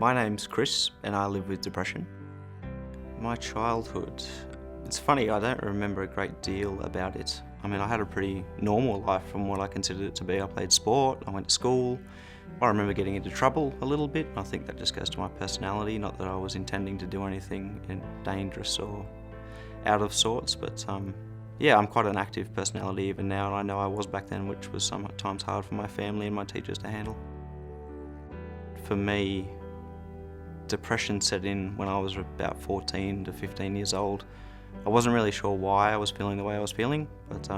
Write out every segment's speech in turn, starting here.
My name's Chris and I live with depression. My childhood, it's funny, I don't remember a great deal about it. I mean, I had a pretty normal life from what I considered it to be. I played sport, I went to school. I remember getting into trouble a little bit. I think that just goes to my personality, not that I was intending to do anything dangerous or out of sorts, but yeah, I'm quite an active personality even now, and I know I was back then, which was sometimes hard for my family and my teachers to handle. For me, depression set in when I was about 14 to 15 years old. I wasn't really sure why I was feeling the way I was feeling, but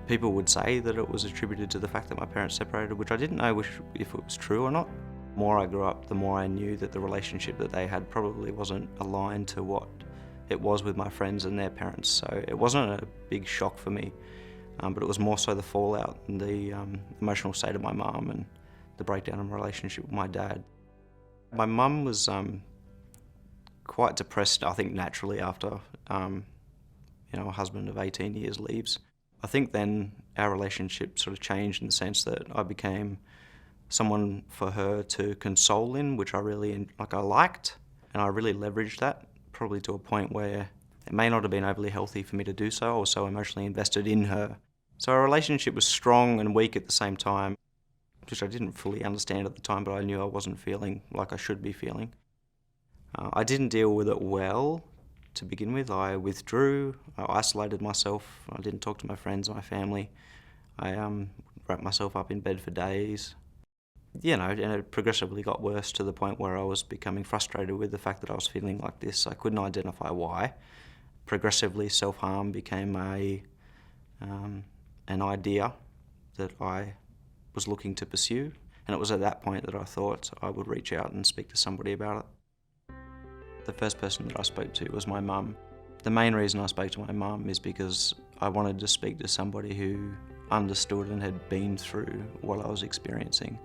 people would say that it was attributed to the fact that my parents separated, which I didn't know if it was true or not. The more I grew up, the more I knew that the relationship that they had probably wasn't aligned to what it was with my friends and their parents, so it wasn't a big shock for me, but it was more so the fallout and the emotional state of my mum and the breakdown in my relationship with my dad. My mum was quite depressed, I think, naturally after a husband of 18 years leaves. I think then our relationship sort of changed in the sense that I became someone for her to console in, which I really liked, and I really leveraged that, probably to a point where it may not have been overly healthy for me to do so. I was so emotionally invested in her. So our relationship was strong and weak at the same time, which I didn't fully understand at the time, but I knew I wasn't feeling like I should be feeling. I didn't deal with it well to begin with. I withdrew, I isolated myself, I didn't talk to my friends, my family. I wrapped myself up in bed for days. And it progressively got worse to the point where I was becoming frustrated with the fact that I was feeling like this. I couldn't identify why. Progressively, self-harm became an idea that I was looking to pursue, and it was at that point that I thought I would reach out and speak to somebody about it. The first person that I spoke to was my mum. The main reason I spoke to my mum is because I wanted to speak to somebody who understood and had been through what I was experiencing.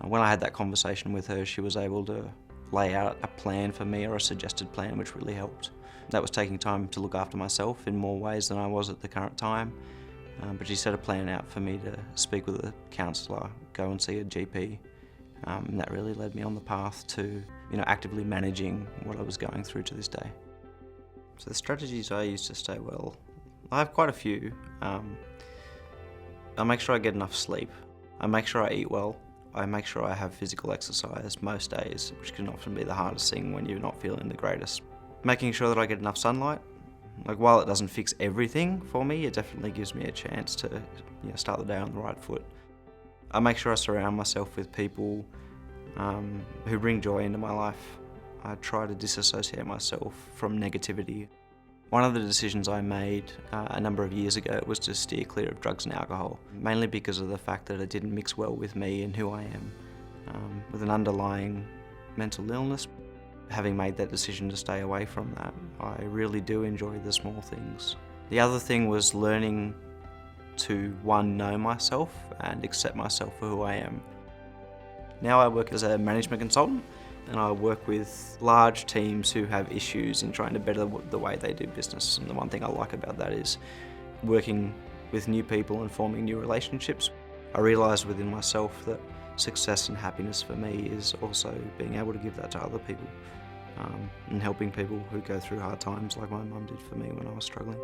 When I had that conversation with her, she was able to lay out a plan for me, or a suggested plan, which really helped. That was taking time to look after myself in more ways than I was at the current time. But she set a plan out for me to speak with a counsellor, go and see a GP. And that really led me on the path to actively managing what I was going through to this day. So the strategies I use to stay well, I have quite a few. I make sure I get enough sleep. I make sure I eat well. I make sure I have physical exercise most days, which can often be the hardest thing when you're not feeling the greatest. Making sure that I get enough sunlight. While it doesn't fix everything for me, it definitely gives me a chance to start the day on the right foot. I make sure I surround myself with people who bring joy into my life. I try to disassociate myself from negativity. One of the decisions I made a number of years ago was to steer clear of drugs and alcohol, mainly because of the fact that it didn't mix well with me and who I am, with an underlying mental illness. Having made that decision to stay away from that, I really do enjoy the small things. The other thing was learning to, one, know myself and accept myself for who I am. Now I work as a management consultant, and I work with large teams who have issues in trying to better the way they do business. And the one thing I like about that is working with new people and forming new relationships. I realised within myself that success and happiness for me is also being able to give that to other people, and helping people who go through hard times like my mum did for me when I was struggling.